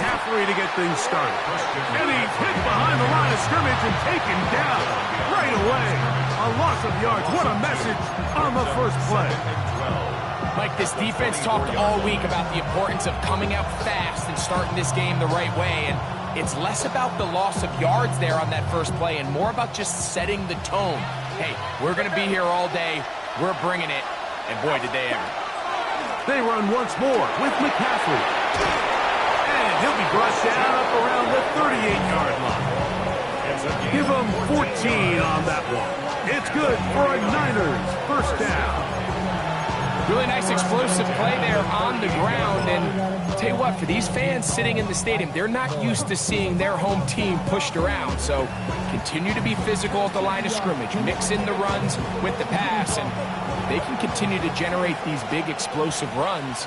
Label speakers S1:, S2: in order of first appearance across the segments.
S1: McCaffrey to get things started. And he's hit behind the line of scrimmage and taken down right away. A loss of yards. What a message on the first play.
S2: Mike, this defense talked all week about the importance of coming out fast and starting this game the right way. And it's less about the loss of yards there on that first play and more about just setting the tone. Hey, we're going to be here all day. We're bringing it. And boy, did they ever.
S1: They run once more with McCaffrey. And he'll be brought down up around the 38-yard line. Give him 14 on that one. It's good for a Niners first down.
S2: Really nice explosive play there on the ground. And I'll tell you what, for these fans sitting in the stadium, they're not used to seeing their home team pushed around. So continue to be physical at the line of scrimmage. Mix in the runs with the pass. And they can continue to generate these big explosive runs.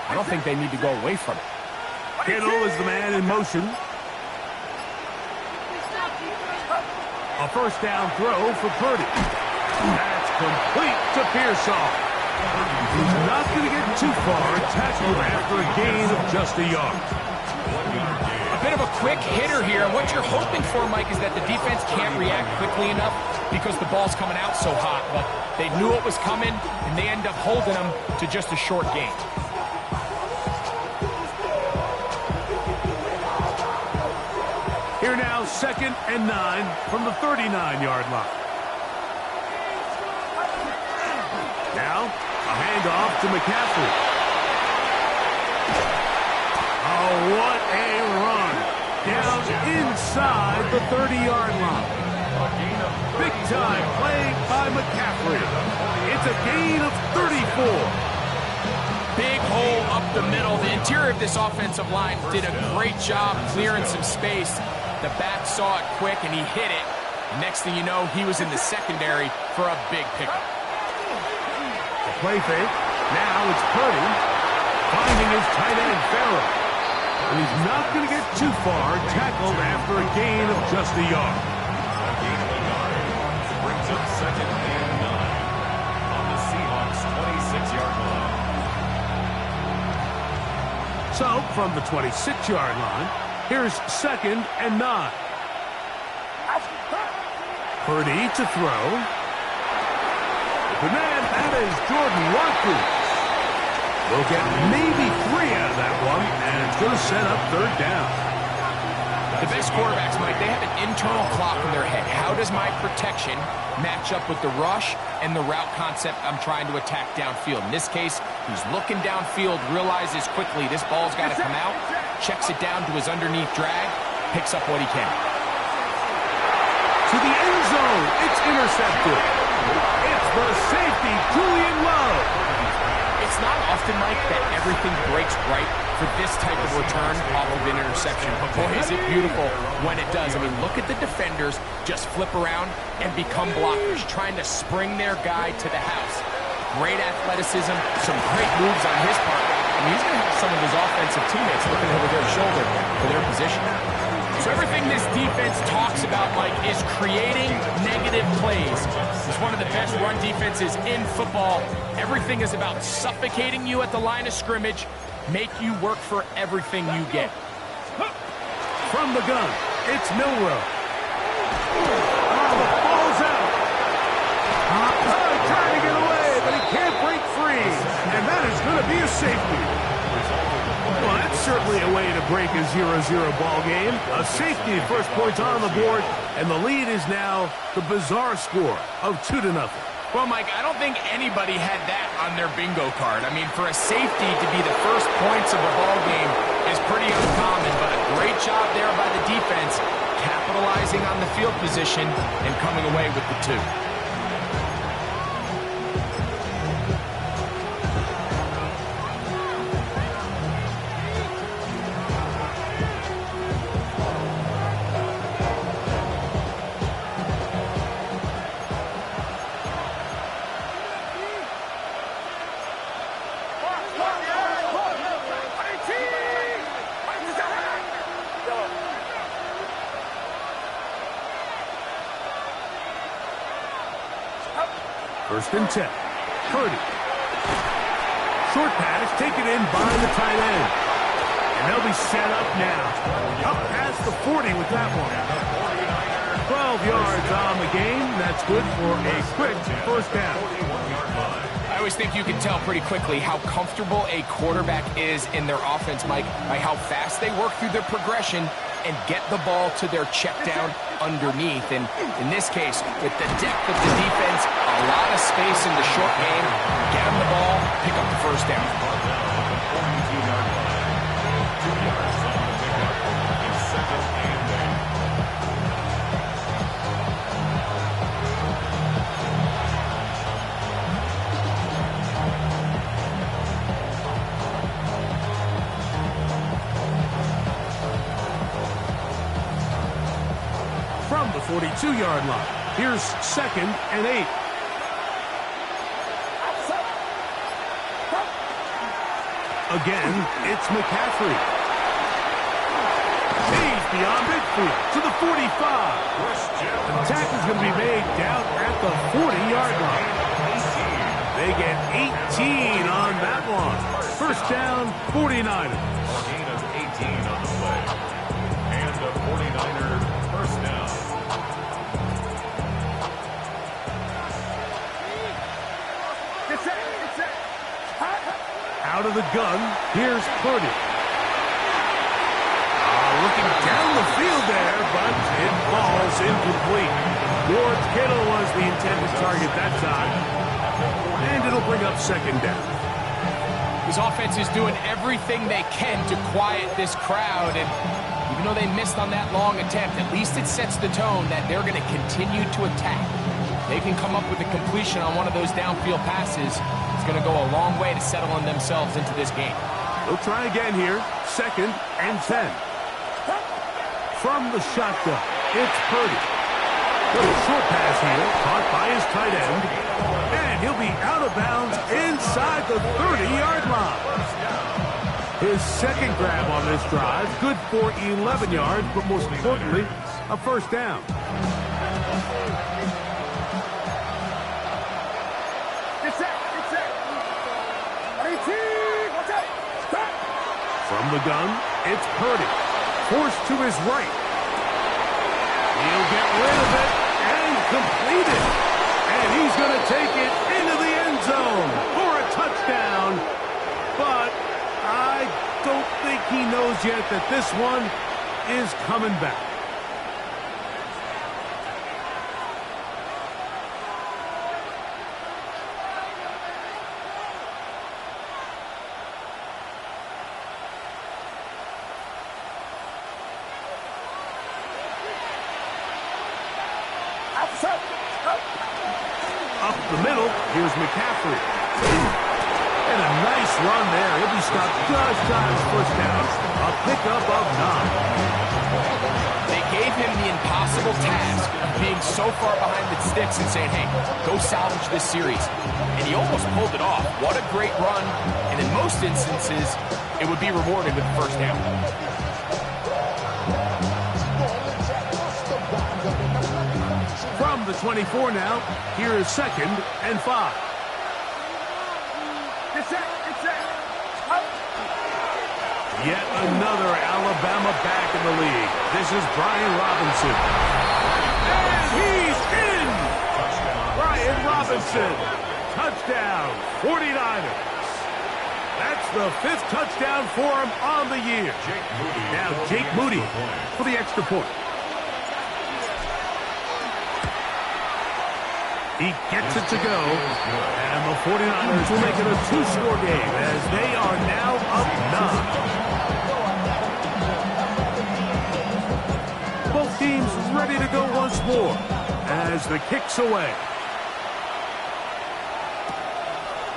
S2: I don't think they need to go away from it.
S1: Kittle is the man in motion. A first down throw for Purdy. That's complete to Pearsall. He's not going to get too far. Tackled after a gain of just a yard.
S2: A bit of a quick hitter here. What you're hoping for, Mike, is that the defense can't react quickly enough because the ball's coming out so hot. But they knew it was coming, and they end up holding them to just a short gain.
S1: Here now, 2nd and 9 from the 39-yard line. Now, a handoff to McCaffrey. Oh, what a run. Down inside the 30-yard line. Big time play by McCaffrey. It's a gain of 34.
S2: Big hole up the middle. The interior of this offensive line did a great job clearing some space. The back saw it quick, and he hit it. Next thing you know, he was in the secondary for a big pickup.
S1: The play fake. Now it's Purdy finding his tight end, Farrell. And he's not going to get too far. Tackled after a gain of just a yard.
S3: Brings up 2nd and 9 on the Seahawks 26-yard line.
S1: So, from the 26-yard line, here's 2nd and 9. Purdy to throw. The man, that is Jordan Watson. They'll get maybe 3 out of that one, and it's going to set up 3rd down.
S2: The best quarterbacks, Mike, they have an internal clock in their head. How does my protection match up with the rush and the route concept I'm trying to attack downfield? In this case, he's looking downfield, realizes quickly this ball's got to come out, checks it down to his underneath drag, picks up what he can.
S1: To the end zone, it's intercepted. It's the safety, Julian Love.
S2: It's not often, Mike, that everything breaks right for this type of return off of an interception. But boy, is it beautiful when it does. I mean, look at the defenders just flip around and become blockers, trying to spring their guy to the house. Great athleticism, some great moves on his part. I mean, he's going to have some of his offensive teammates looking over their shoulder for their position. So everything this defense talks about, Mike, is creating negative plays. It's one of the best run defenses in football. Everything is about suffocating you at the line of scrimmage, make you work for everything you get.
S1: From the gun, it's Milrow. Oh, the ball's out. Trying to get away, but he can't break free. And that is going to be a safety. Well, that's certainly a way to break a 0-0 ball game. A safety, first points on the board, and the lead is now the bizarre score of 2-0.
S2: Well, Mike, I don't think anybody had that on their bingo card. I mean, for a safety to be the first points of a ball game is pretty uncommon, but a great job there by the defense, capitalizing on the field position and coming away with the 2.
S1: First and 10. Purdy. Short pass taken in by the tight end. And they'll be set up now. Up past the 40 with that one. 12 yards on the game. That's good for a quick first down.
S2: I always think you can tell pretty quickly how comfortable a quarterback is in their offense, Mike, by how fast they work through their progression and get the ball to their check down underneath. And in this case, with the depth of the defense, a lot of space in the short game, get them the ball, pick up the first down.
S1: From the 42-yard line, here's 2nd and 8. Again, it's McCaffrey. He's beyond midfield to the 45. The tackle is going to be made down at the 40-yard line. They get 18 on that one. First down, 49ers.
S3: Gain of 18 on the play. And a 49er first down.
S1: Out of the gun, here's Purdy. Looking down the field there, but it falls incomplete. George Kittle was the intended target that time. And it'll bring up 2nd down.
S2: This offense is doing everything they can to quiet this crowd, and even though they missed on that long attempt, at least it sets the tone that they're going to continue to attack. They can come up with a completion on one of those downfield passes. It's going to go a long way to settling themselves into this game.
S1: They'll try again here. 2nd and 10. From the shotgun, it's Purdy. Little short pass here, caught by his tight end. And he'll be out of bounds inside the 30-yard line. His 2nd grab on this drive, good for 11 yards, but most importantly, a first down. From the gun, it's Purdy. Forced to his right. He'll get rid of it and complete it. And he's going to take it into the end zone for a touchdown. But I don't think he knows yet that this one is coming back. Up the middle, here's McCaffrey. And a nice run there. He'll be stopped just shy of first down. A pickup of 9.
S2: They gave him the impossible task of being so far behind the sticks and saying, hey, go salvage this series. And he almost pulled it off. What a great run. And in most instances, it would be rewarded with the first down.
S1: From the 24 now, here is 2nd and 5. Yet another Alabama back in the league. This is Brian Robinson. And he's in! Brian Robinson. Touchdown, 49ers. That's the 5th touchdown for him on the year. Now Jake Moody for the extra point. He gets it to go, and the 49ers will make it a 2-score game as they are now up 9. Both teams ready to go once more as the kick's away.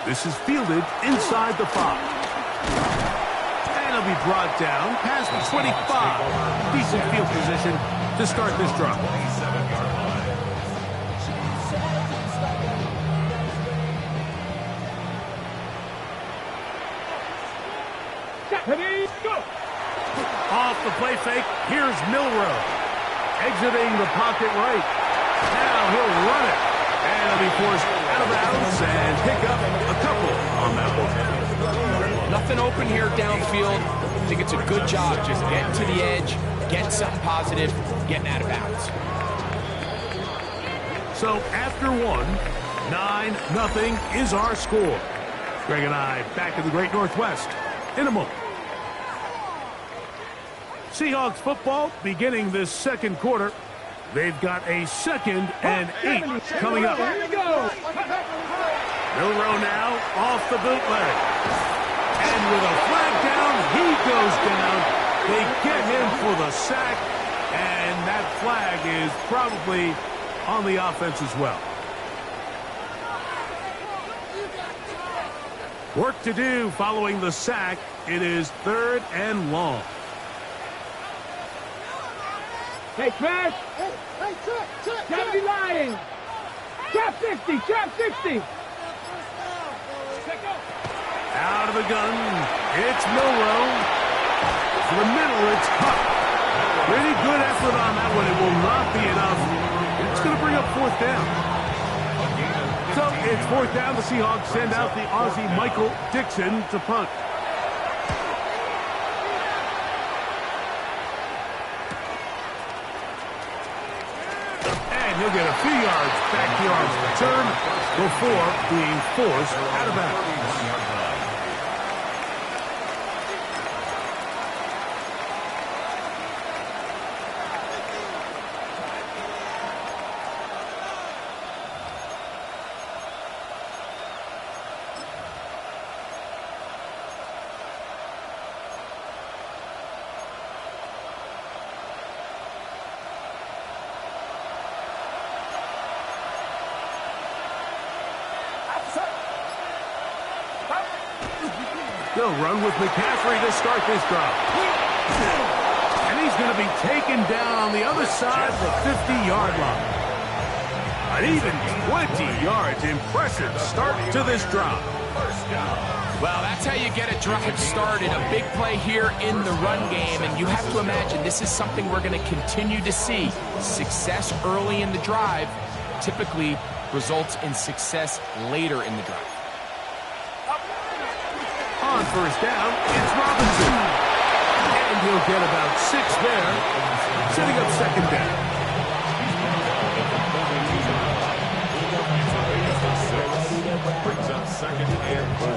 S1: This is fielded inside the 5. And it'll be brought down past the 25. Decent field position to start this drive. Off the play fake, here's Milrow. Exiting the pocket right. Now he'll run it. And he'll be forced out of bounds and pick up a couple on that one.
S2: Nothing open here downfield. I think it's a good job just getting to the edge, getting something positive, getting out of bounds.
S1: So after one, 9-0 is our score. Greg and I back in the Great Northwest in a moment. Seahawks football beginning this second quarter. They've got a 2nd and 8 coming up. Milroe now off the bootleg. And with a flag down, he goes down. They get him for the sack. And that flag is probably on the offense as well. Work to do following the sack. It is 3rd and long.
S4: Hey, Chris. Hey, check. Gotta be lying. Trap 60, trap 60.
S1: Out of the gun. It's Milroe. To the middle, it's Cup. Pretty good effort on that one. It will not be enough. It's going to bring up 4th down. So it's 4th down. The Seahawks send out the Aussie Michael Dixon to punt. And he'll get a few yards back here on his return before being forced out of bounds. They'll run with McCaffrey to start this drive. And he's going to be taken down on the other side of the 50-yard line. An even 20 yards. Impressive start to this drive.
S2: Well, that's how you get a drive started. A big play here in the run game. And you have to imagine this is something we're going to continue to see. Success early in the drive typically results in success later in the drive.
S1: On first down, it's Robinson. And he'll get about 6 there, setting up 2nd down.
S3: Brings up 2nd and 4.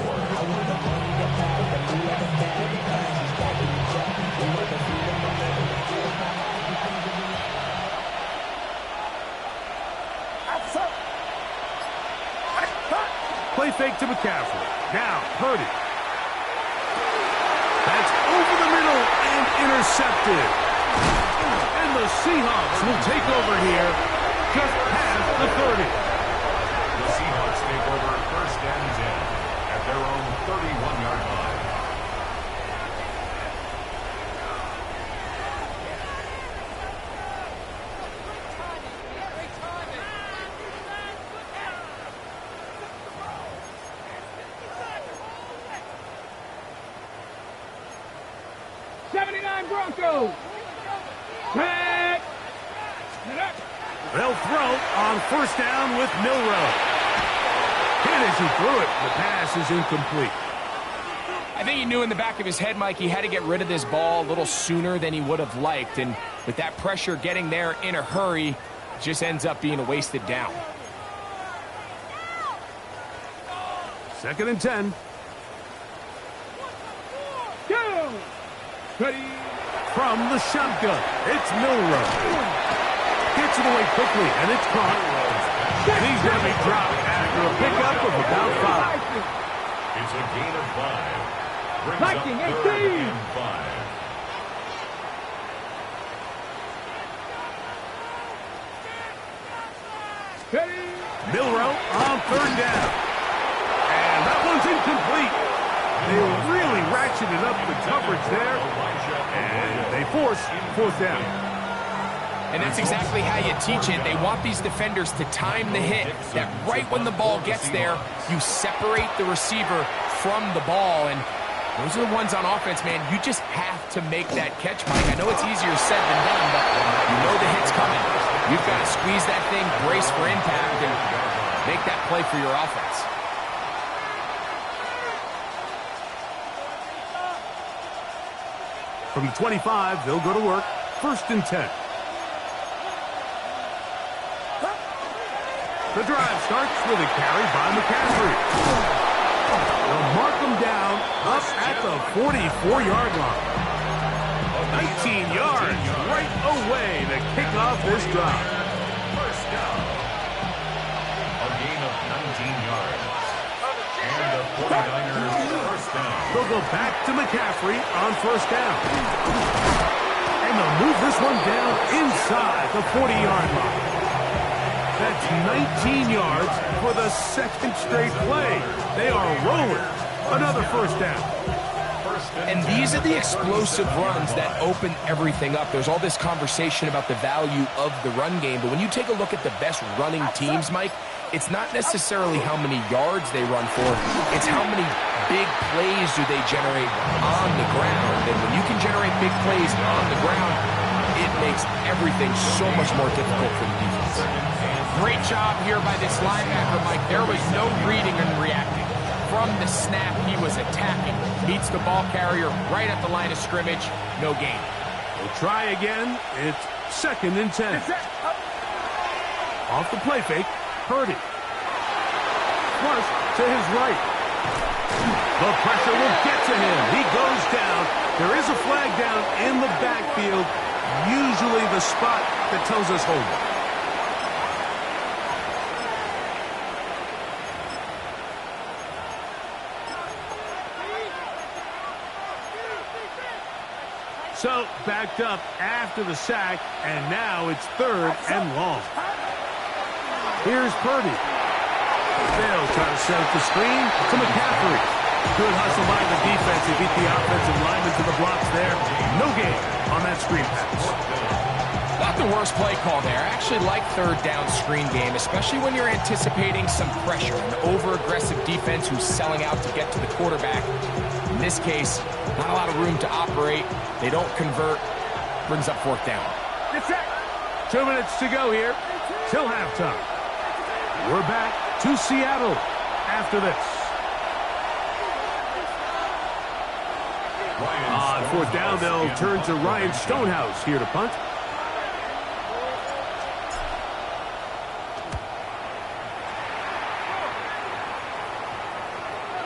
S1: Play fake to McCaffrey. Now, Purdy. That's over the middle and intercepted. And the Seahawks will take over here just past the 30.
S3: The Seahawks take over 1st and 10 at their own 31-yard line.
S4: Broncos.
S1: They'll throw on first down with Milroe. Hit as he threw it. The pass is incomplete.
S2: I think he knew in the back of his head, Mike, he had to get rid of this ball a little sooner than he would have liked. And with that pressure getting there in a hurry, it just ends up being a wasted down.
S1: 2nd and 10.
S4: Go. Ready.
S1: From the shotgun, it's Milroe. Gets it away quickly, and it's caught. And he's going to be dropped after a pickup of about 5.
S3: It's a gain of 5. Brings
S4: Viking,
S3: up 3rd
S4: 18.
S3: and 5.
S4: Ready.
S1: Milroe on 3rd down. And that one's incomplete. They really ratcheted up the coverage there. And they force 4th down.
S2: And that's exactly how you teach it. They want these defenders to time the hit. That right when the ball gets there, you separate the receiver from the ball. And those are the ones on offense, man. You just have to make that catch, Mike. I know it's easier said than done, but you know the hit's coming. You've got to squeeze that thing, brace for impact, and make that play for your offense.
S1: From the 25, they'll go to work. 1st and 10. The drive starts with a carry by McCaffrey. They'll mark him down up at the 44-yard line. 19 yards right away to kick off this drive.
S3: First down. A gain of 19 yards. And the 49ers first down.
S1: They'll go back to McCaffrey on 1st down. And they'll move this one down inside the 40-yard line. That's 19 yards for the 2nd straight play. They are rolling. Another 1st down.
S2: And these are the explosive runs that open everything up. There's all this conversation about the value of the run game, but when you take a look at the best running teams, Mike, it's not necessarily how many yards they run for, it's how many big plays do they generate on the ground. And when you can generate big plays on the ground, it makes everything so much more difficult for the defense. Great job here by this linebacker, Mike. There was no reading and reacting. From the snap, he was attacking. Meets the ball carrier right at the line of scrimmage. No gain.
S1: We'll try again. It's 2nd and 10. Off the play fake, Purdy. Flush to his right. The pressure will get to him. He goes down. There is a flag down in the backfield. Usually the spot that tells us hold it. So, backed up after the sack, and now it's 3rd and long. Here's Purdy. They'll try to set up the screen to McCaffrey. Good hustle by the defense. He beat the offensive lineman to the blocks there. No gain on that screen pass.
S2: Not the worst play call there. I actually like 3rd down screen game, especially when you're anticipating some pressure. An over-aggressive defense who's selling out to get to the quarterback. In this case, not a lot of room to operate. They don't convert. Brings up 4th down.
S1: 2 minutes to go here till halftime. We're back to Seattle after this. On 4th down, they'll turn to Ryan Stonehouse here to punt.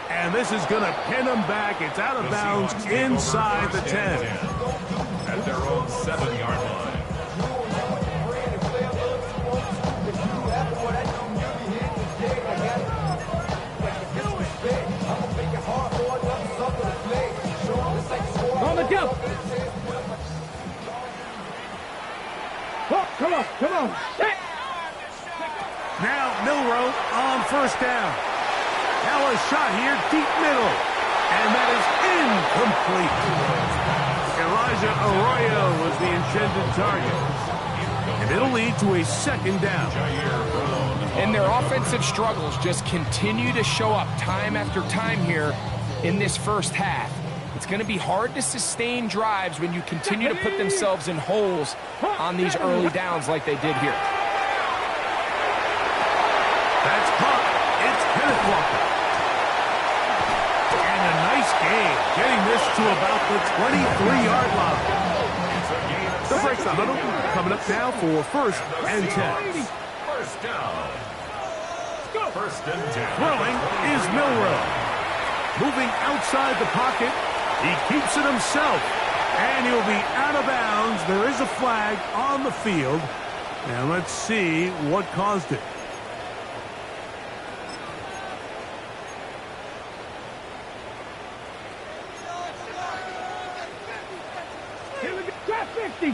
S1: And this is going to pin them back. It's out of bounds inside the 10.
S3: At their own 7-yard line.
S4: On the jump. Oh, come on.
S1: Now Milroe on 1st down. Now a shot here, deep middle. And that is incomplete. Elijah Arroyo was the intended target. And it'll lead to a 2nd down.
S2: And their offensive struggles just continue to show up time after time here in this 1st half. It's going to be hard to sustain drives when you continue to put themselves in holes on these early downs like they did here.
S1: That's caught. It's Kenneth Walker. And a nice game, getting this to about the 23-yard line. They'll break the huddle. Coming up now for 1st and 10.
S3: First down. 1st and 10.
S1: Throwing is Milroe. Moving outside the pocket. He keeps it himself. And he'll be out of bounds. There is a flag on the field. Now let's see what caused it.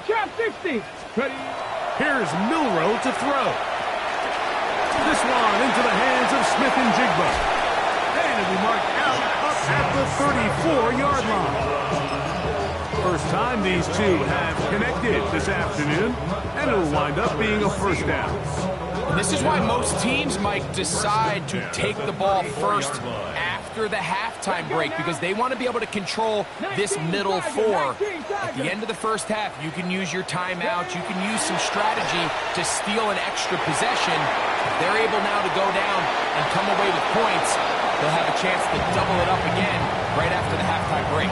S4: Trap 60.
S1: Here's Milroe to throw. This one into the hands of Smith and Jigba. And it'll be marked out up at the 34-yard line. First time these two have connected this afternoon, and it'll wind up being a 1st down.
S2: And this is why most teams, Mike, decide to take the ball first after the halftime break, because they want to be able to control this middle 4. At the end of the 1st half, you can use your timeout, you can use some strategy to steal an extra possession. If they're able now to go down and come away with points, they'll have a chance to double it up again right after the halftime break.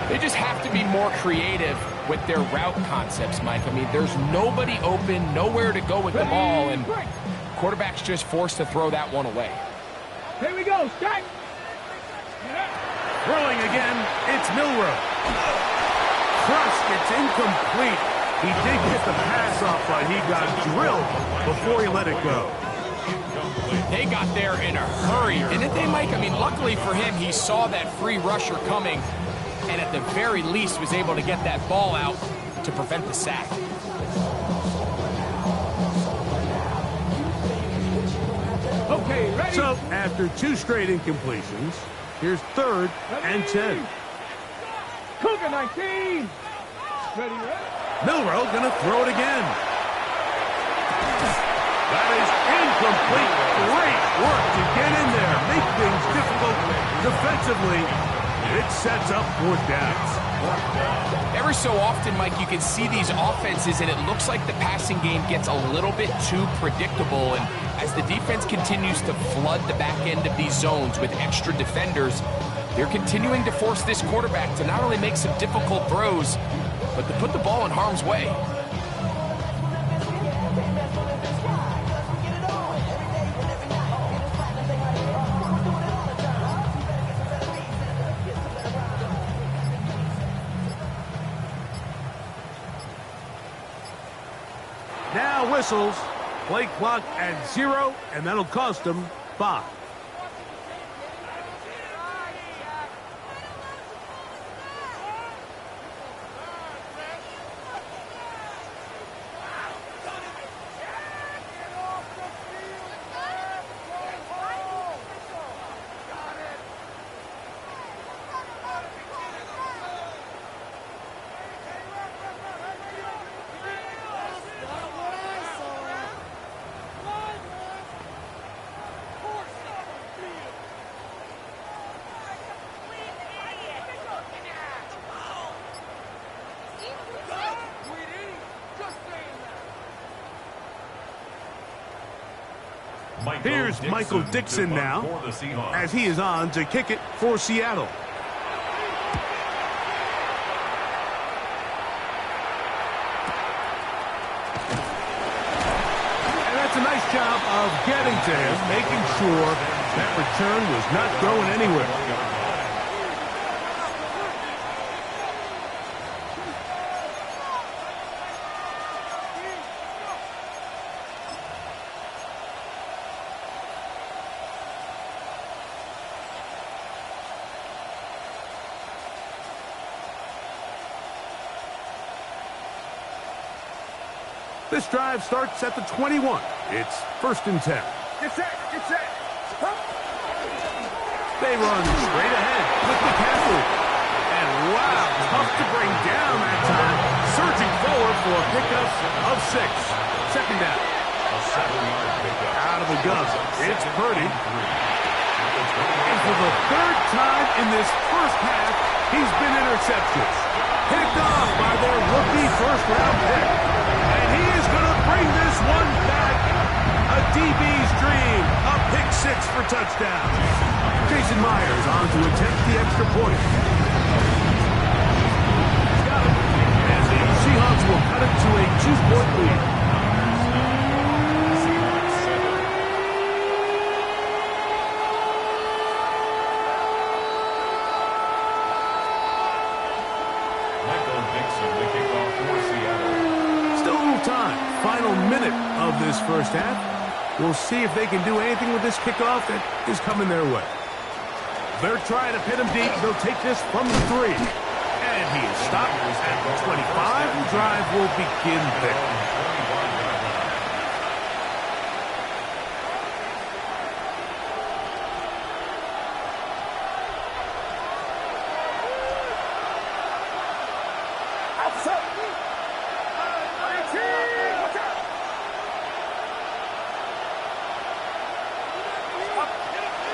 S2: They just have to be more creative with their route concepts, Mike. I mean, there's nobody open, nowhere to go with the ball, and quarterback's just forced to throw that one away.
S4: Here we go, start.
S1: Throwing again, it's Milroe. Crushed, it's incomplete. He did get the pass off, but he got drilled before he let it go.
S2: They got there in a hurry, didn't they, Mike? I mean, luckily for him, he saw that free rusher coming, and at the very least was able to get that ball out to prevent the sack.
S4: Okay, ready?
S1: So, after 2 straight incompletions, here's 3rd and 10.
S4: Cougar 19. Ready, ready?
S1: Milroe gonna throw it again. That is incomplete. Great work to get in there, make things difficult defensively. It sets up 4th downs.
S2: Every so often, Mike, you can see these offenses, and it looks like the passing game gets a little bit too predictable. And as the defense continues to flood the back end of these zones with extra defenders, they're continuing to force this quarterback to not only make some difficult throws, but to put the ball in harm's way.
S1: Now whistles. Play clock at 0, and that'll cost them 5. Here's Michael Dixon now, as he is on to kick it for Seattle. And that's a nice job of getting to him, making sure that return was not going anywhere. This drive starts at the 21. It's 1st and 10.
S4: Get set, get set.
S1: They run straight ahead with McCaffrey. And wow, tough to bring down that time. Surging forward for a pickup of 6. 2nd down.
S3: A 7-yard pickup.
S1: Out of the gun. It's Purdy. And for the 3rd time in this first half, he's been intercepted. Picked off by their rookie first-round pick. And he is going to bring this one back. A DB's dream. A pick 6 for touchdown. Jason Myers on to attempt the extra point. Got it. And the Seahawks will cut it to a 2-point lead. Final minute of this first half. We'll see if they can do anything with this kickoff that is coming their way. They're trying to pin him deep. They'll take this from the 3. And he is stopped at the 25. The drive will begin there.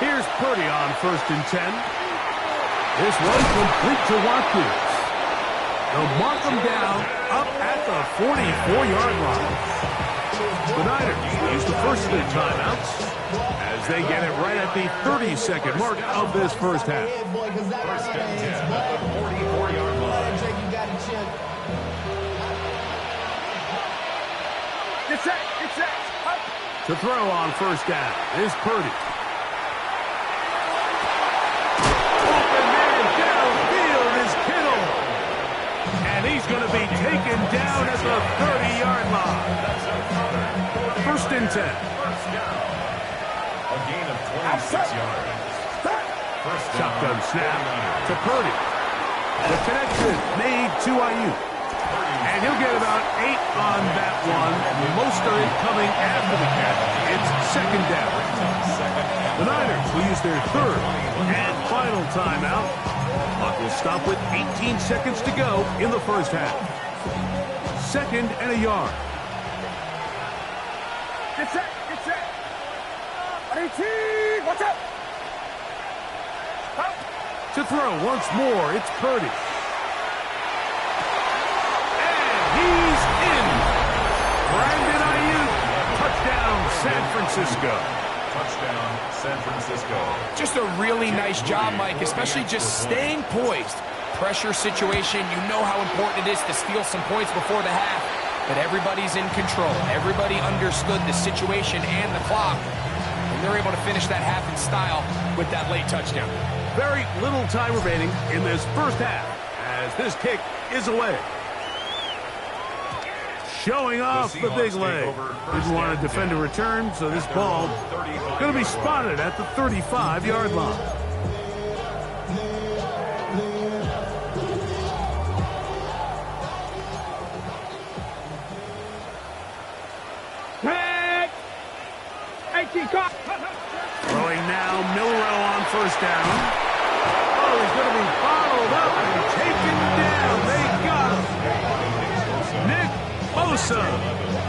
S1: Here's Purdy on 1st and 10. This one complete to Watkins. They'll mark him down up at the 44-yard line. The Niners use the first of their timeouts as they get it right at the 30-second mark of this first half.
S3: 1st and 10 at the 44-yard
S1: To throw on first down is Purdy. Open man downfield is Kittle. And he's going to be taken down at the 30-yard line. First and 10.
S3: First down. A gain of 26 yards. First down.
S1: Shotgun snap to Purdy. The connection made to Ayuk. And he'll get about 8 on that one. Most of it coming after the catch. It's second down. The Niners will use their third and final timeout. Clock will stop with 18 seconds to go in the first half. Second and a yard.
S4: Get set. Watch out.
S1: To throw once more, it's Purdy. He's in. Brandon Ayuk. Touchdown, San Francisco.
S3: Touchdown, San Francisco.
S2: Just a really nice job, Mike, especially just staying poised. Pressure situation, you know how important it is to steal some points before the half, but everybody's in control. Everybody understood the situation and the clock, and they're able to finish that half in style with that late touchdown.
S1: Very little time remaining in this first half as this kick is away. Showing off the big leg. Didn't want to defend a return, so this ball going to be spotted at the 35-yard line. Throwing now, Milrow on first down. Oh, he's going to be bottled up and taken down. They got him. Nick Bosa.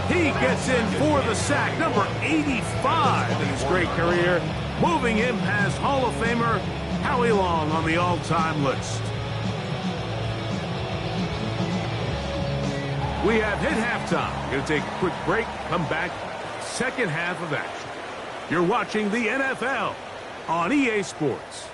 S1: He gets in for the sack. Number 85 in his great career. Moving him past Hall of Famer Howie Long on the all-time list. We have hit halftime. Going to take a quick break. Come back. Second half of action. You're watching the NFL on EA Sports.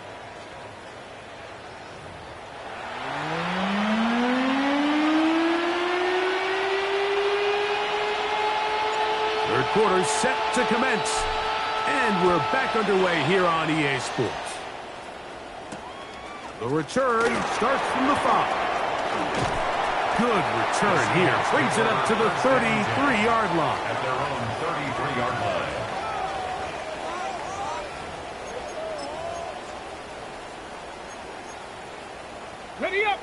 S1: Third quarter set to commence. And we're back underway here on EA Sports. The return starts from the 5. Good return here. Brings it up to the 33-yard line.
S3: At their own 33-yard line.
S4: Ready up.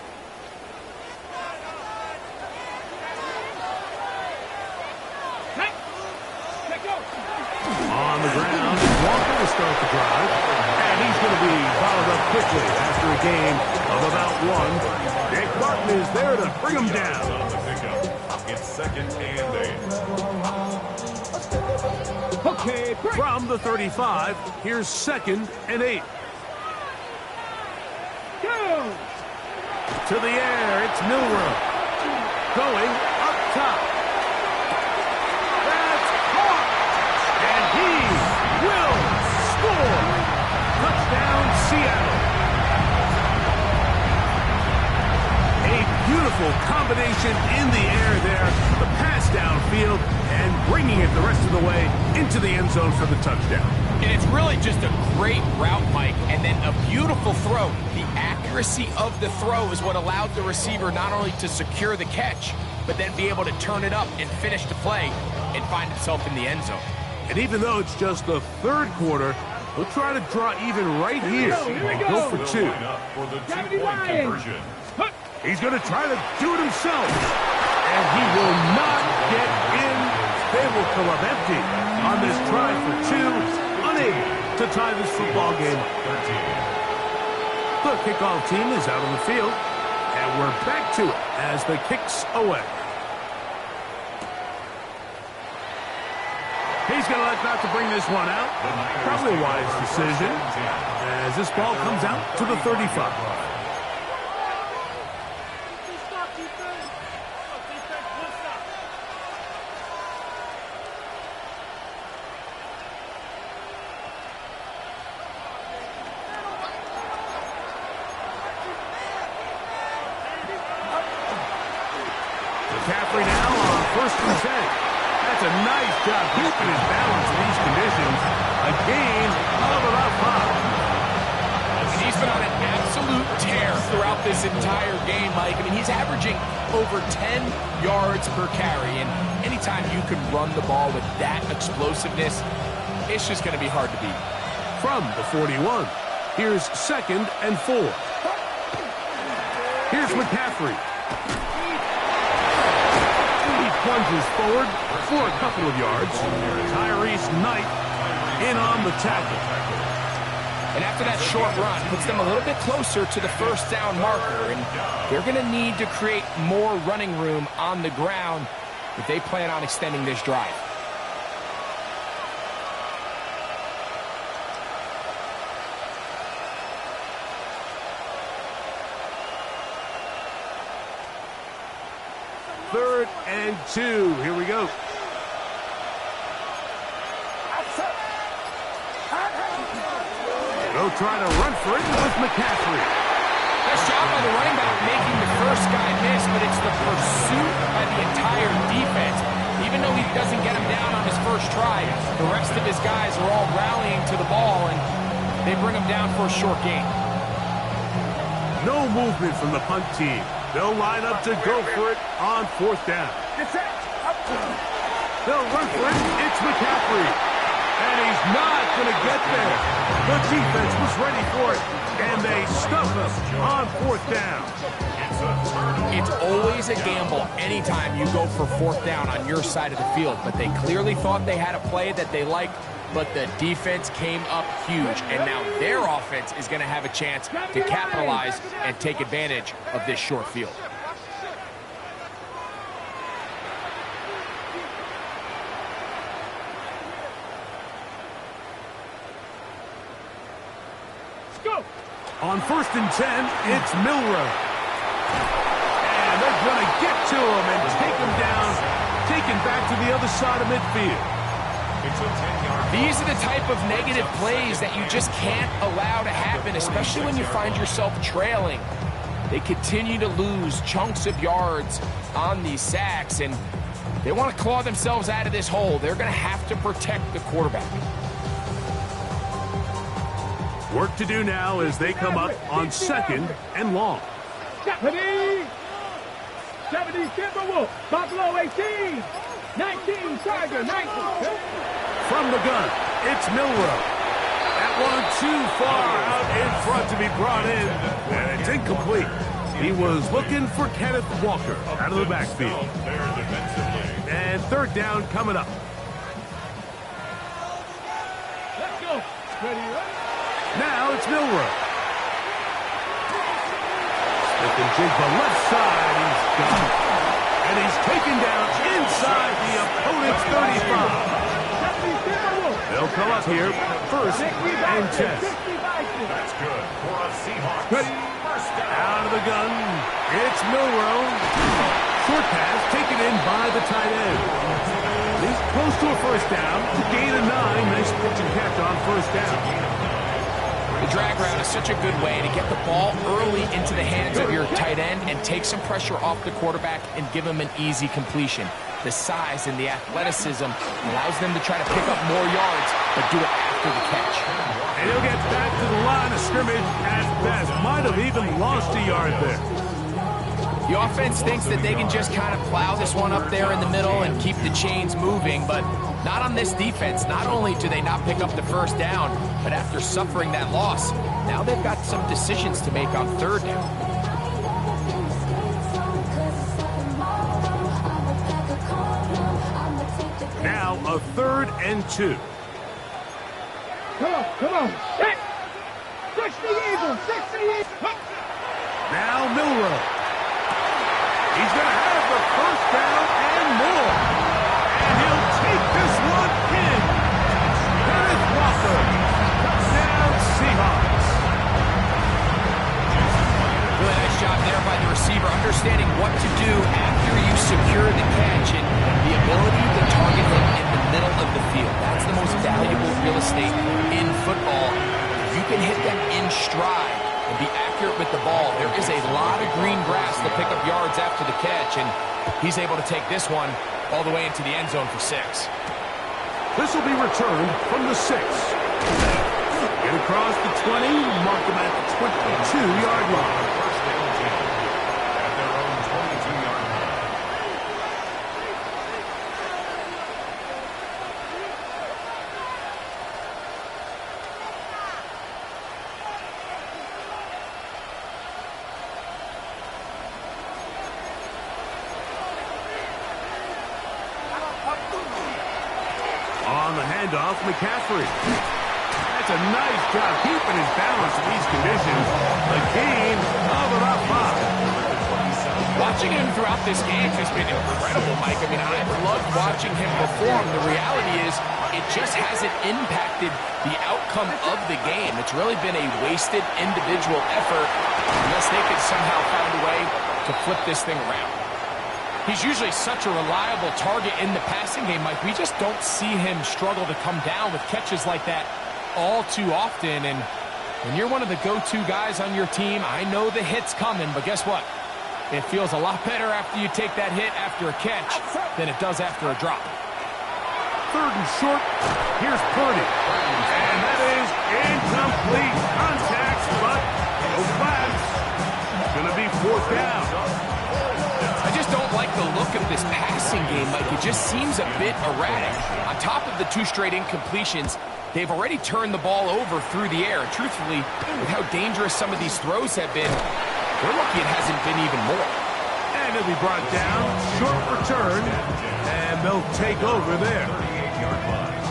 S1: On the ground, Walker to start the drive. And he's going to be followed up quickly after a gain of about 1. Nick Martin is there to bring him down.
S3: On the pickup. It's second and 8.
S4: Okay, break.
S1: From the 35, here's second and 8.
S4: Go.
S1: To the air, it's Milrow. Going up top. That's caught. And he will score. Touchdown, Seattle. A beautiful combination in the air there. The pass downfield and bringing it the rest of the way into the end zone for the touchdown.
S2: And it's really just a great route, Mike, and then a beautiful throw. The accuracy of the throw is what allowed the receiver not only to secure the catch, but then be able to turn it up and finish the play and find himself in the end zone.
S1: And even though it's just the third quarter, we'll try to draw even right here. Go for 2.
S3: For the 2-point conversion.
S1: He's going to try to do it himself. And he will not get in. They will come up empty on this try for 2. Unable to tie this football game.
S3: 13.
S1: The kickoff team is out on the field. And we're back to it as the kick's away. He's going to elect not to bring this one out. Probably a wise decision as this ball comes out to the 35. McCaffrey now on 1st and 10. That's a nice job keeping his balance in these conditions. A gain of about 5.
S2: And he's been on an absolute tear throughout this entire game, Mike. I mean, he's averaging over 10 yards per carry. And anytime you can run the ball with that explosiveness, it's just going to be hard to beat.
S1: From the 41, here's 2nd and 4. Here's McCaffrey. He plunges forward for a couple of yards. Tyrese Knight in on the tackle.
S2: And after that short run, puts them a little bit closer to the first down marker. And they're going to need to create more running room on the ground if they plan on extending this drive.
S1: Third and 2. Here we go. They'll try to run for it with McCaffrey.
S2: Nice job by the running back making the first guy miss, but it's the pursuit by the entire defense. Even though he doesn't get him down on his first try, the rest of his guys are all rallying to the ball, and they bring him down for a short gain.
S1: No movement from the punt team. They'll line up to go for it on 4th down. They'll run for it. It's McCaffrey. And he's not going to get there. The defense was ready for it, and they stuff him on 4th down.
S2: It's always a gamble anytime you go for 4th down on your side of the field, but they clearly thought they had a play that they liked, but the defense came up huge, and now their offense is going to have a chance to capitalize and take advantage of this short field.
S1: On 1st and 10, it's Milroe. And they're going to get to him and take him down, taken back to the other side of midfield.
S2: These are the type of negative plays that you just can't allow to happen, especially when you find yourself trailing. They continue to lose chunks of yards on these sacks, and they want to claw themselves out of this hole. They're going to have to protect the quarterback.
S1: Work to do now as they come up on 2nd and long.
S4: 70, Timberwolf, Buffalo 18, 19, Tiger 19.
S1: From the gun, it's Milroe. That one too far out in front to be brought in, and it's incomplete. He was looking for Kenneth Walker out of the backfield. And 3rd down coming up.
S4: Let's go. Ready,
S1: Now it's Milroe. Smith and Jigba left side. He's got it. And he's taken down inside the opponent's 35. They'll come up here 1st and 10.
S3: That's good for a Seahawks. First down.
S1: Out of the gun. It's Milroe. Short pass taken in by the tight end. He's close to a 1st down. Gain of 9. Nice pitch and catch on 1st down.
S2: The drag route is such a good way to get the ball early into the hands of your tight end and take some pressure off the quarterback and give him an easy completion. The size and the athleticism allows them to try to pick up more yards, but do it after the catch.
S1: And he'll get back to the line of scrimmage at best. Might have even lost a yard there.
S2: The offense thinks that they can just kind of plow this one up there in the middle and keep the chains moving, but not on this defense. Not only do they not pick up the 1st down, but after suffering that loss, now they've got some decisions to make on 3rd down.
S1: Now a 3rd and 2.
S4: Come on. Hit. 60 Eagles, 60 Eagles.
S1: Now Milroe. He's going to have the 1st down and more. And he'll take this one in. Kenneth Walker. Touchdown Seahawks.
S2: Really nice job there by the receiver, understanding what to do after you secure the catch and the ability to target him in the middle of the field. That's the most valuable real estate in football. If you can hit them in stride and be accurate with the ball, there is a lot of green grass to pick up yards after the catch, and he's able to take this one all the way into the end zone for 6.
S1: This will be returned from the 6. Get across the 20, mark them at the 22-yard line.
S3: First down 10 at their own 22-yard line.
S1: On the handoff, McCaffrey. That's a nice job keeping his balance in these conditions. A gain of about 5.
S2: Watching him throughout this game has been incredible, Mike. I mean, I've loved watching him perform. The reality is it just hasn't impacted the outcome of the game. It's really been a wasted individual effort unless they could somehow find a way to flip this thing around. He's usually such a reliable target in the passing game, Mike. We just don't see him struggle to come down with catches like that all too often. And when you're one of the go-to guys on your team, I know the hit's coming, but guess what? It feels a lot better after you take that hit after a catch than it does after a drop.
S1: 3rd and short. Here's Purdy. And that is incomplete contact, but no flags. It's going to be 4th down.
S2: I just don't like the look of this passing game, Mike. It just seems a bit erratic. On top of the 2 straight incompletions, they've already turned the ball over through the air. And truthfully, with how dangerous some of these throws have been, we're lucky it hasn't been even more.
S1: And it'll be brought down, short return, and they'll take over there.
S3: 38-yard line.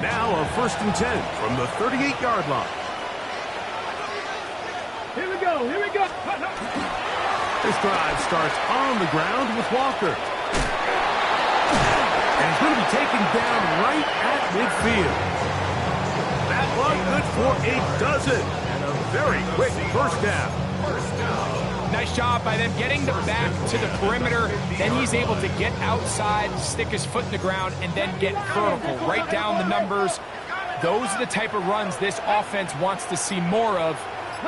S1: Now a 1st and 10 from the 38-yard line.
S4: Here we go. Here we go.
S1: This drive starts on the ground with Walker. And he's going to be taken down right at midfield. That one good for a dozen. And a very quick 1st down.
S2: Nice job by them getting the back to the perimeter. Then he's able to get outside, stick his foot in the ground, and then get vertical. Right down the numbers. Those are the type of runs this offense wants to see more of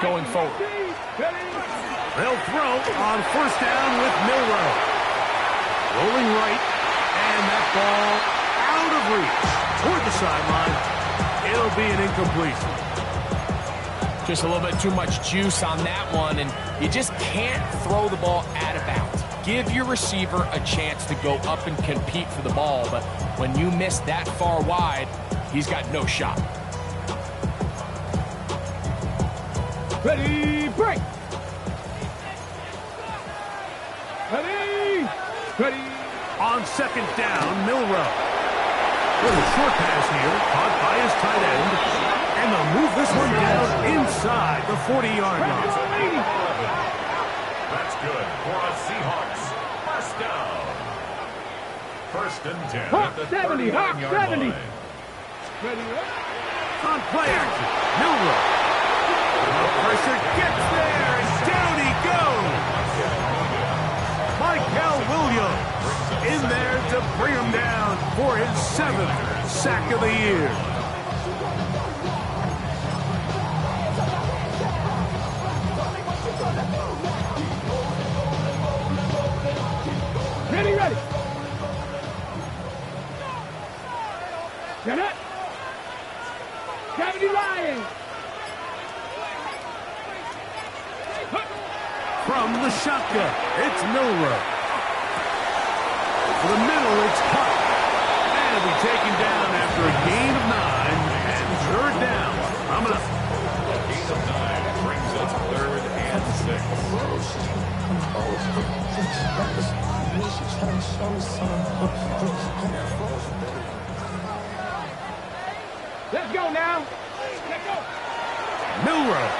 S2: going forward.
S1: They'll throw on 1st down with Milroe. Rolling right, and that ball out of reach toward the sideline. It'll be an incompletion.
S2: Just a little bit too much juice on that one, and you just can't throw the ball out of bounds. Give your receiver a chance to go up and compete for the ball, but when you miss that far wide, he's got no shot.
S4: Ready, break. Ready, ready.
S1: On 2nd down, Milroe. Little short pass here, caught by his tight end. And they'll move this one down inside the 40-yard line.
S3: That's good for a Seahawks 1st down. 1st and 10
S4: Hawk
S3: at the
S4: 70, Hawk
S3: 39-yard
S4: 70.
S3: line.
S4: Ready,
S1: On play action, Milroe. The pressure gets there, and down he goes. Michael Williams in there to bring him down for his 7th sack of the year.
S4: ready, ready. Get it. Gravity lying.
S1: From the shotgun, it's Milroe. For the middle, it's Hunt. And it'll be taken down after a gain of 9 and 3rd down. Coming up.
S3: A gain of 9 brings us 3rd and 6.
S4: Let's go now. Let's go.
S1: Milroe.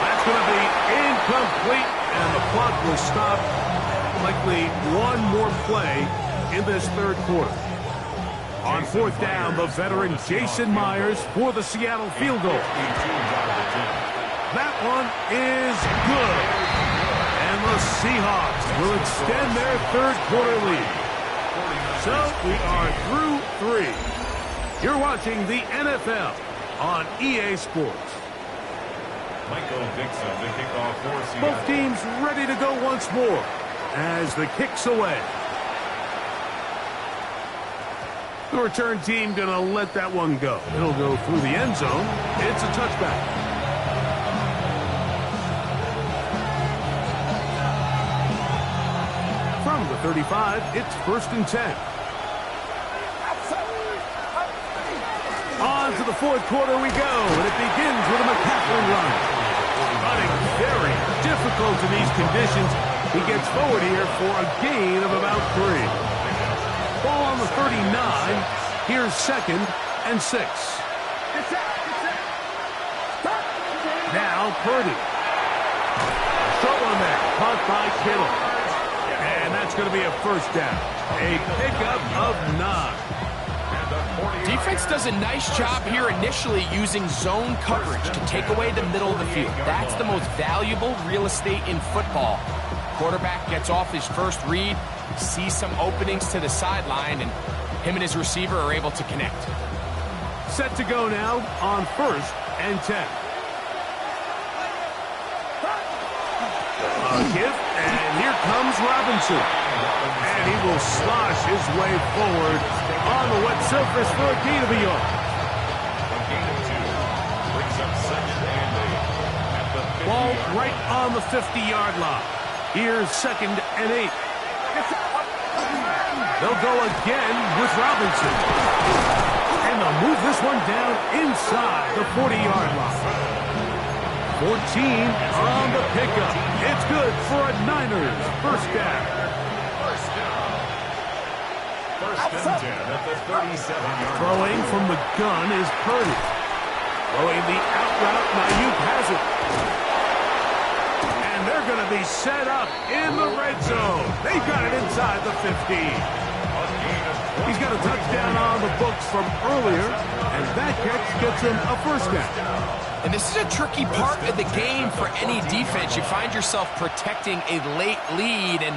S1: That's going to be incomplete, and the clock will stop. Likely one more play in this 3rd quarter. On 4th down, the veteran Jason Myers for the Seattle field goal. That one is good. And the Seahawks will extend their 3rd quarter lead. So we are through 3. You're watching the NFL on EA Sports. Both teams ready to go once more as the kick's away. The return team going to let that one go. It'll go through the end zone. It's a touchback. From the 35, it's 1st and 10. On to the 4th quarter we go, and it begins with a McCaffrey run. Running very difficult in these conditions. He gets forward here for a gain of about 3. Ball on the 39. Here's 2nd and 6. Now Purdy. Short one there. Caught by Kittle. And that's going to be a 1st down. A pickup of 9.
S2: Defense does a nice job here initially using zone coverage to take away the middle of the field. That's the most valuable real estate in football. Quarterback gets off his first read, sees some openings to the sideline, and him and his receiver are able to connect.
S1: Set to go now on 1st and 10. A give, and here comes Robinson. And he will slosh his way forward on the wet surface for a gain of a yard. Ball right on the 50-yard line. Here's 2nd and 8. They'll go again with Robinson. And they'll move this one down inside the 40-yard line. 14 on the pickup. It's good for a Niners 1st down.
S3: 1st and 10 at the 37-yard.
S1: Throwing from the gun is Purdy. Throwing the out route, Ayuk has it. And they're going to be set up in the red zone. They've got it inside the 15. He's got a touchdown on the books from earlier, and that catch gets him a 1st down.
S2: And this is a tricky part of the game for any defense. You find yourself protecting a late lead, and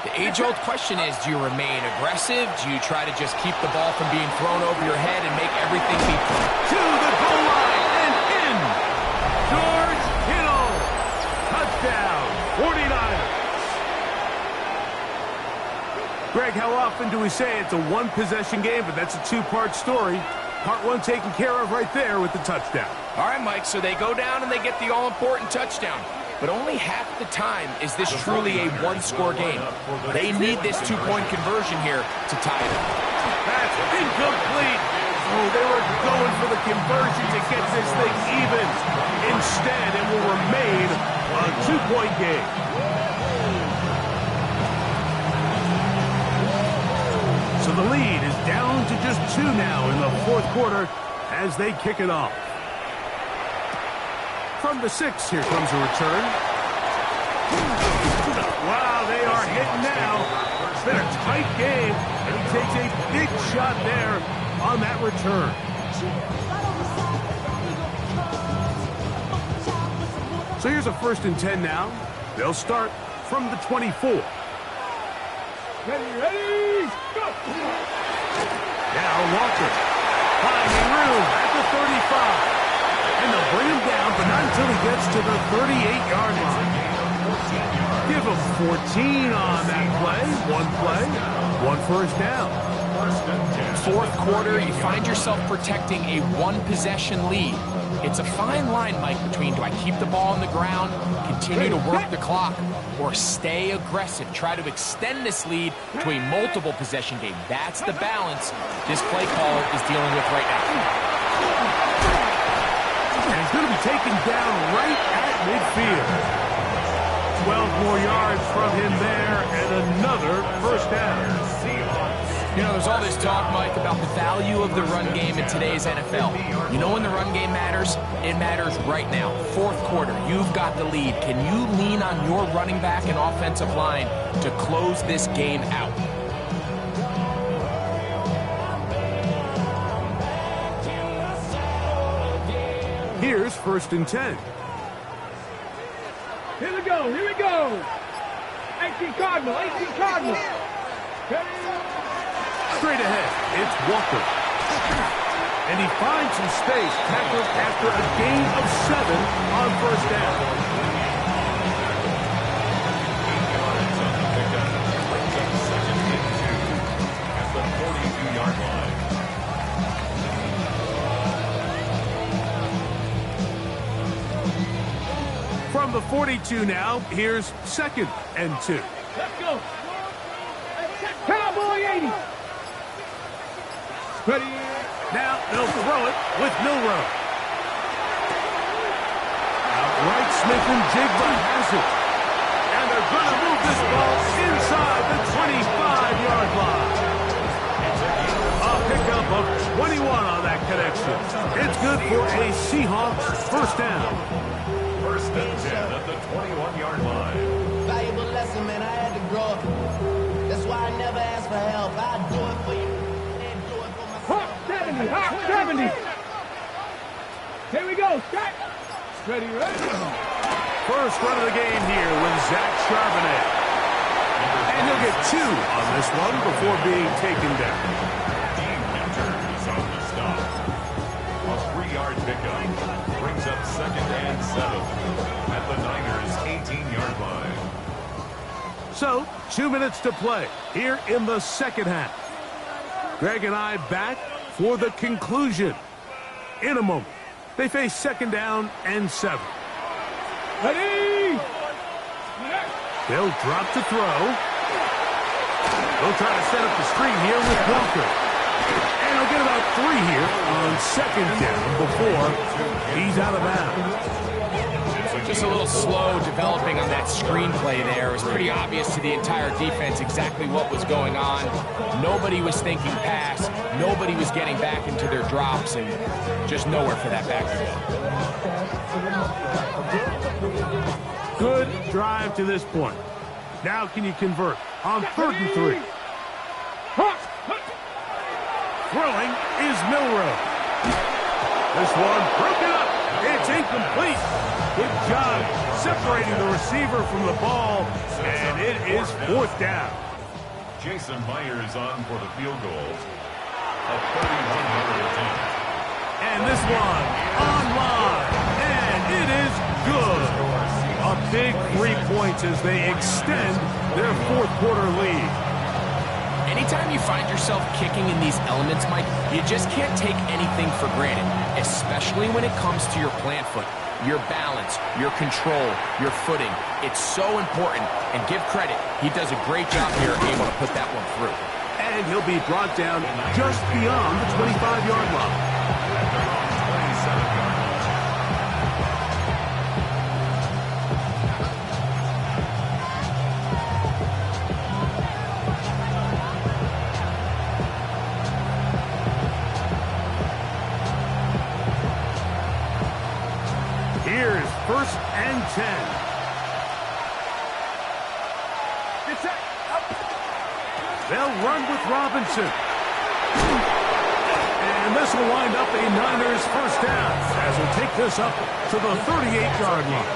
S2: the age-old question is, do you remain aggressive? Do you try to just keep the ball from being thrown over your head and make everything be
S1: to the goal line and in? George Kittle. Touchdown, 49ers. Greg, how often do we say it's a one-possession game, but that's a 2-part story? Part 1 taken care of right there with the touchdown.
S2: All right, Mike, so they go down and they get the all-important touchdown. But only half the time is this truly a one-score game. They need this 2-point conversion here to tie it up.
S1: That's incomplete. Oh, they were going for the conversion to get this thing even. Instead, it will remain a 2-point game. So the lead is down to just 2 now in the 4th quarter as they kick it off. From the 6, here comes a return. Wow, they are hitting now. It's been a tight game, and he takes a big shot there on that return. So here's a 1st and 10 now. They'll start from the 24.
S4: Ready, go!
S1: Now Walker, finding room at the 35. And they'll bring him down, but not until he gets to the 38-yard line. Give him 14 on that play. 1 1st down.
S2: 4th quarter, you find yourself protecting a one-possession lead. It's a fine line, Mike, between do I keep the ball on the ground, continue to work the clock, or stay aggressive, try to extend this lead to a multiple possession game. That's the balance this play caller is dealing with right now.
S1: And he's going to be taken down right at midfield. 12 more yards from him there, and another 1st down.
S2: You know, there's all this talk, Mike, about the value of the run game in today's NFL. You know when the run game matters? It matters right now. 4th quarter, you've got the lead. Can you lean on your running back and offensive line to close this game out?
S1: Here's 1st and 10.
S4: Here we go. 18 Cardinal.
S1: Straight ahead, it's Walker. And he finds some space, tackled after a gain of 7 on 1st From the 42 now, here's 2nd and 2.
S4: Let's go. Cowboy 80. Ready.
S1: Now they'll throw it with Milrow. Outright Smith and Jigba has it. And they're going to move this ball inside the 25-yard line. A pickup of 21 on that connection. It's good for a Seahawks first down.
S3: First and 10 at the 21-yard line.
S5: Valuable lesson, man. I had to grow up. That's why I never ask for help. I do it for you and do it for myself.
S4: Hawk 70. Hawk 70. Here we go. Scott. Ready, ready.
S1: First run of the game here with Zach Charbonnet. And he'll get 2 on this one before being taken down.
S3: Dean Winters on the stop. A 3-yard pickup brings up 2nd and 7 at the Niners' 18-yard line.
S1: So, 2 minutes to play here in the second half. Greg and I back for the conclusion. In a moment, they face 2nd down and 7.
S4: Ready.
S1: They'll drop to throw. They'll try to set up the screen here with Walker. And he'll get about 3 here on 2nd down before he's out of bounds.
S2: Just a little slow developing on that screenplay there. It was pretty obvious to the entire defense exactly what was going on. Nobody was thinking pass. Nobody was getting back into their drops, and just nowhere for that back to go.
S1: Good drive to this point. Now can you convert on 3rd and 3? Throwing is Milrow. This one broken up. It's incomplete. Good job separating the receiver from the ball, and it is 4th down.
S3: Jason Myers on for the field goal. A 31-yard attempt.
S1: And this one online, and it is good. A big 3 points as they extend their 4th quarter lead.
S2: Anytime you find yourself kicking in these elements, Mike, you just can't take anything for granted, especially when it comes to your plant foot, your balance, your control, your footing. It's so important, and give credit. He does a great job here able to put that one through.
S1: And he'll be brought down just beyond the 25-yard line.
S3: 27-yard line.
S1: Here's 1st and 10. They'll run with Robinson. And this will wind up a Niners first down as we'll take this up to the 38-yard line.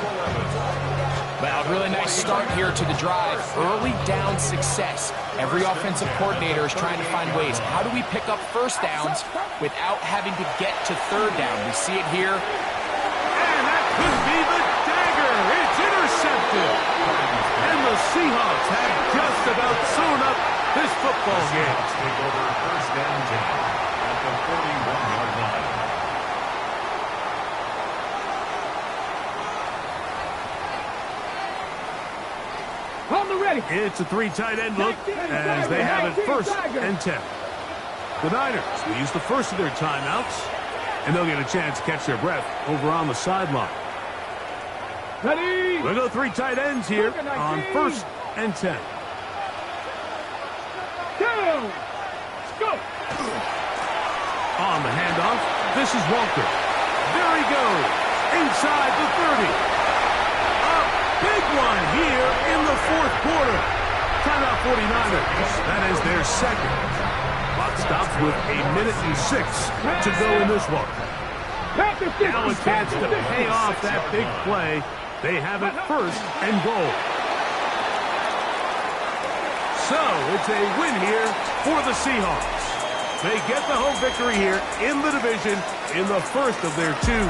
S2: Well, really nice start here to the drive. Early down success. Every offensive coordinator is trying to find ways. How do we pick up first downs without having to get to 3rd down? We see it here.
S1: And that could be the dagger. It's intercepted. And the Seahawks have just about sewn up this football game.
S3: Take over 1st and 10 at the 41-yard line.
S4: On the ready.
S1: It's a 3 tight end look as they have it 1st and 10. The Niners will use the first of their timeouts, and they'll get a chance to catch their breath over on the sideline.
S4: Ready.
S1: We'll go 3 tight ends here on 1st and 10.
S4: Down. Let's go.
S1: On the handoff, this is Walker. There he goes, inside the 30. A big one here in the 4th quarter. Timeout 49ers. That is their 2nd. Clock stops with 1:06 to go in this one. Now a chance to pay off that big play. They have it 1st and goal. So it's a win here for the Seahawks. They get the home victory here in the division in the first of their 2